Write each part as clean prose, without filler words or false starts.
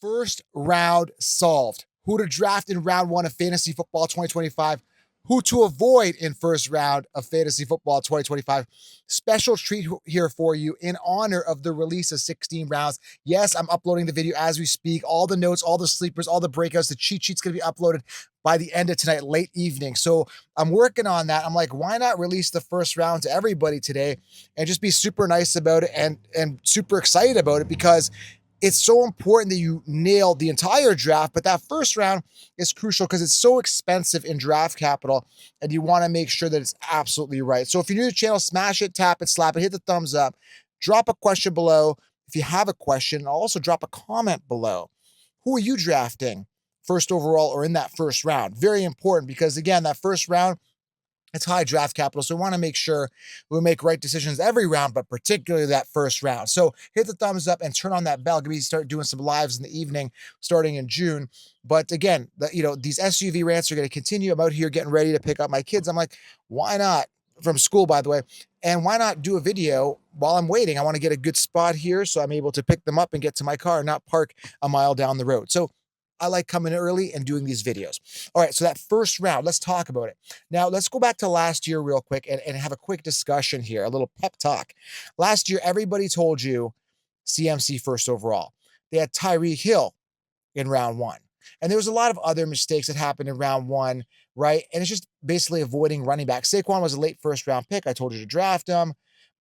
First round solved. Who to draft in round one of Fantasy Football 2025. Who to avoid in first round of Fantasy Football 2025. Special treat here for you in honor of the release of 16 rounds. Yes, I'm uploading the video as we speak. All the notes, all the sleepers, all the breakouts, the cheat sheet's going to be uploaded by the end of tonight, late evening. So I'm working on that. I'm like, why not release the first round to everybody today and just be super nice about it and super excited about it, because it's so important that you nail the entire draft, but that first round is crucial because it's so expensive in draft capital, and you want to make sure that it's absolutely right. So if you're new to the channel, smash it, tap it, slap it, hit the thumbs up, drop a question below if you have a question, and also drop a comment below. Who are you drafting first overall or in that first round? Very important, because again, that first round, it's high draft capital, so we want to make sure we make right decisions every round, but particularly that first round. So hit the thumbs up and turn on that bell. Maybe start doing some lives in the evening starting in June. But again, these SUV rants are going to continue. I'm out here getting ready to pick up my kids. I'm like, why not? From school, by the way. And why not do a video while I'm waiting? I want to get a good spot here so I'm able to pick them up and get to my car and not park a mile down the road. So I like coming early and doing these videos. All right, so that first round, let's talk about it. Now, let's go back to last year real quick and have a quick discussion here, a little pep talk. Last year, everybody told you CMC first overall. They had Tyreek Hill in round one. And there was a lot of other mistakes that happened in round one, right? And it's just basically avoiding running back. Saquon was a late first round pick. I told you to draft him.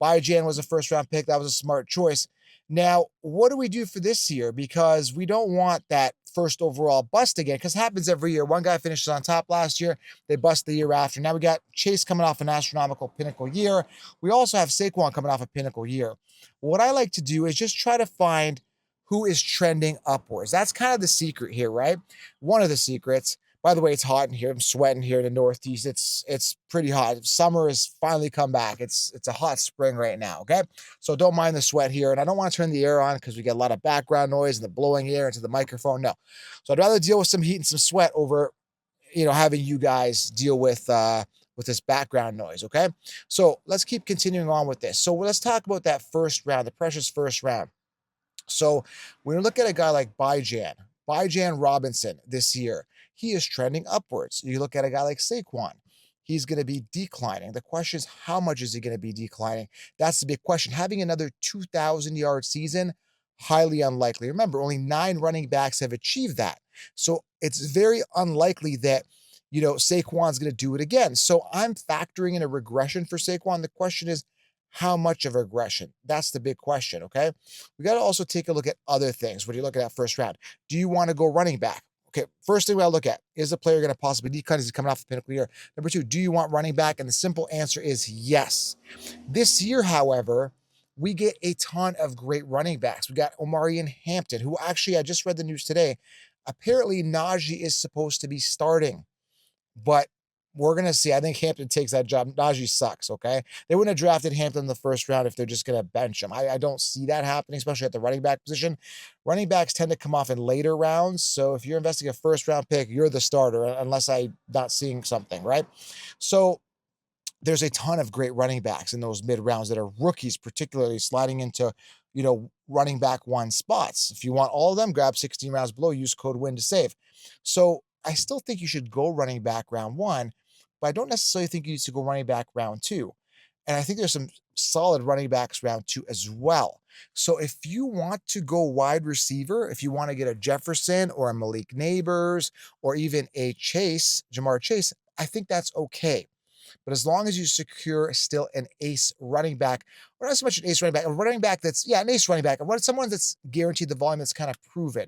Bijan was a first round pick. That was a smart choice. Now, what do we do for this year? Because we don't want that first overall bust again, because it happens every year. One guy finishes on top last year, they bust the year after. Now we got Chase coming off an astronomical pinnacle year. We also have Saquon coming off a pinnacle year. What I like to do is just try to find who is trending upwards. That's kind of the secret here, right? One of the secrets. By the way, it's hot in here. I'm sweating here in the Northeast. It's pretty hot. Summer has finally come back. It's a hot spring right now, okay? So don't mind the sweat here. And I don't want to turn the air on because we get a lot of background noise and the blowing air into the microphone. No. So I'd rather deal with some heat and some sweat over, having you guys deal with this background noise, okay? So let's keep continuing on with this. So let's talk about that first round, the precious first round. So when you look at a guy like Bijan Robinson this year, he is trending upwards. You look at a guy like Saquon, he's going to be declining. The question is, how much is he going to be declining? That's the big question. Having another 2,000-yard season, highly unlikely. Remember, only 9 running backs have achieved that. So it's very unlikely that, Saquon's going to do it again. So I'm factoring in a regression for Saquon. The question is, how much of a regression? That's the big question, okay? We got to also take a look at other things when you look at that first round. Do you want to go running back? Okay, first thing we got to look at, is the player going to possibly decline? Is he coming off the pinnacle year? Number 2, do you want running back? And the simple answer is yes. This year, however, we get a ton of great running backs. We got Omarion Hampton, who actually, I just read the news today. Apparently, Najee is supposed to be starting, but we're going to see. I think Hampton takes that job. Najee sucks, okay? They wouldn't have drafted Hampton in the first round if they're just going to bench him. I don't see that happening, especially at the running back position. Running backs tend to come off in later rounds, so if you're investing a first-round pick, you're the starter, unless I'm not seeing something, right? So there's a ton of great running backs in those mid-rounds that are rookies, particularly sliding into, running back 1 spots. If you want all of them, grab 16 rounds below, use code WIN to save. So I still think you should go running back round 1, but I don't necessarily think you need to go running back round 2. And I think there's some solid running backs round 2 as well. So if you want to go wide receiver, if you want to get a Jefferson or a Malik Neighbors or even a Ja'Marr Chase, I think that's okay. But as long as you secure still an ace running back, or not so much an ace running back, a running back that's, an ace running back, someone that's guaranteed the volume, that's kind of proven,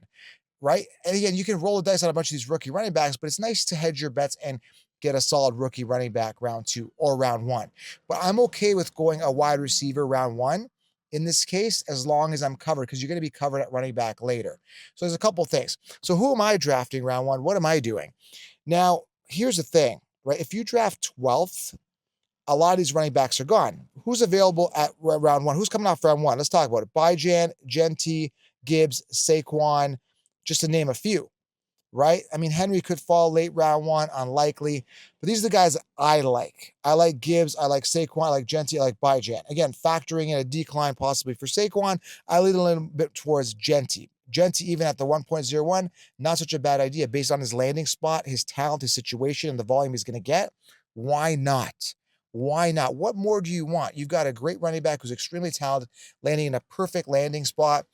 right? And again, you can roll the dice on a bunch of these rookie running backs, but it's nice to hedge your bets and get a solid rookie running back round 2 or round 1. But I'm okay with going a wide receiver round 1 in this case, as long as I'm covered, because you're going to be covered at running back later. So there's a couple things. So who am I drafting round 1? What am I doing? Now, here's the thing, right? If you draft 12th, a lot of these running backs are gone. Who's available at round 1? Who's coming off round 1? Let's talk about it. Bijan, Genty, Gibbs, Saquon, just to name a few, right? I mean, Henry could fall late round 1, unlikely. But these are the guys I like. I like Gibbs, I like Saquon, I like Genty, I like Bijan. Again, factoring in a decline possibly for Saquon, I lean a little bit towards Genty. Genti, even at the 1.01, not such a bad idea based on his landing spot, his talent, his situation, and the volume he's going to get. Why not? Why not? What more do you want? You've got a great running back who's extremely talented, landing in a perfect landing spot,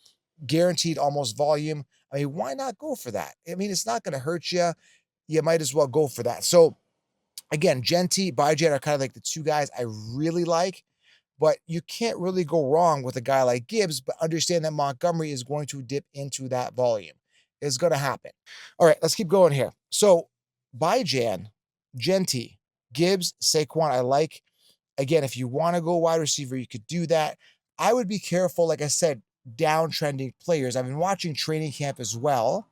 guaranteed almost volume. I mean, why not go for that? I mean, it's not going to hurt you. You might as well go for that. So, again, Genti, Bai-Jan are kind of like the two guys I really like, but you can't really go wrong with a guy like Gibbs, but understand that Montgomery is going to dip into that volume. It's going to happen. All right, let's keep going here. So, Bai-Jan, Genti, Gibbs, Saquon, I like. Again, if you want to go wide receiver, you could do that. I would be careful, like I said, downtrending players. I've been watching training camp as well,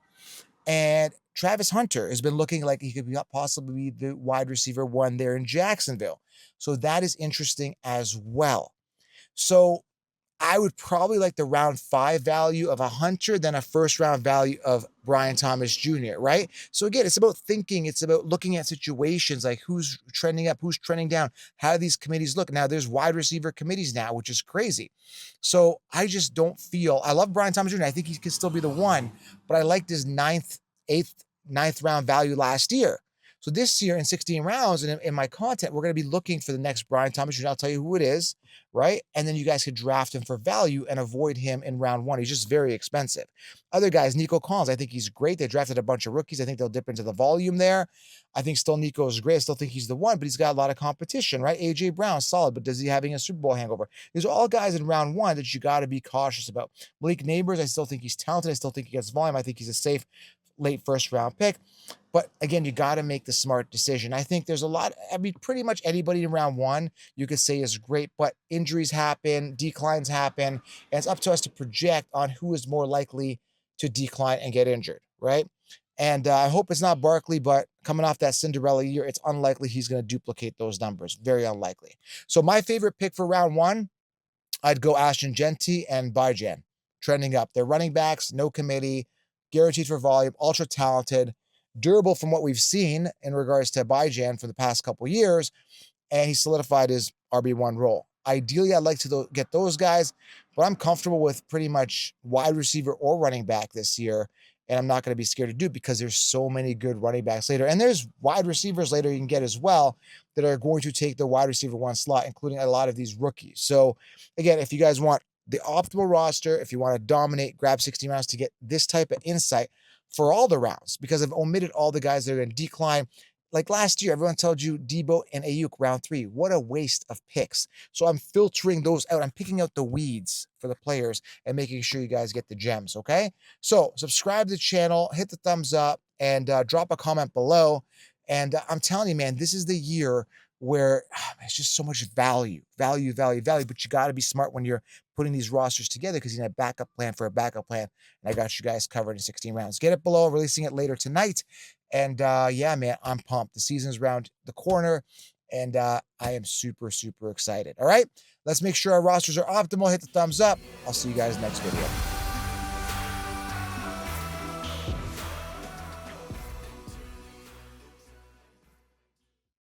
and Travis Hunter has been looking like he could be possibly be the wide receiver one there in Jacksonville. So that is interesting as well. So I would probably like the round 5 value of a Hunter than a first round value of Brian Thomas Jr., right? So again, it's about thinking, it's about looking at situations like who's trending up, who's trending down, how do these committees look? Now there's wide receiver committees now, which is crazy. So I just don't feel, I love Brian Thomas Jr. I think he could still be the one, but I liked his 9th, 8th, 9th round value last year. So this year in 16 rounds, and in my content, we're going to be looking for the next Brian Thomas Jr. I'll tell you who it is, right? And then you guys could draft him for value and avoid him in round 1. He's just very expensive. Other guys, Nico Collins, I think he's great. They drafted a bunch of rookies. I think they'll dip into the volume there. I think still Nico is great. I still think he's the one, but he's got a lot of competition, right? A.J. Brown, solid, but does he having a Super Bowl hangover? These are all guys in round 1 that you got to be cautious about. Malik Neighbors, I still think he's talented. I still think he gets volume. I think he's a safe late first round pick. But again, you got to make the smart decision. I think there's a lot, I mean, pretty much anybody in round 1 you could say is great, but injuries happen, declines happen, and it's up to us to project on who is more likely to decline and get injured, right? And I hope it's not Barkley, but coming off that Cinderella year, it's unlikely he's going to duplicate those numbers. Very unlikely. So my favorite pick for round 1, I'd go Ashton Genti and Bai-Jan, trending up. They're running backs, no committee, guaranteed for volume, ultra talented, durable from what we've seen in regards to Bai-Jan for the past couple years, and he solidified his RB1 role. Ideally, I'd like to get those guys, but I'm comfortable with pretty much wide receiver or running back this year, and I'm not going to be scared to do it because there's so many good running backs later, and there's wide receivers later you can get as well that are going to take the wide receiver 1 slot, including a lot of these rookies. So again, if you guys want the optimal roster, if you want to dominate, grab 60 rounds to get this type of insight for all the rounds, because I've omitted all the guys that are in decline. Like last year, everyone told you Debo and Ayuk round 3. What a waste of picks. So I'm filtering those out. I'm picking out the weeds for the players and making sure you guys get the gems, okay? So subscribe to the channel, hit the thumbs up, and drop a comment below. And I'm telling you, man, this is the year where it's just so much value. But you got to be smart when you're putting these rosters together because you need a backup plan for a backup plan. And I got you guys covered in 16 rounds. Get it below, releasing it later tonight. And yeah, man, I'm pumped. The season's around the corner, and I am super, super excited. All right, let's make sure our rosters are optimal. Hit the thumbs up. I'll see you guys next video.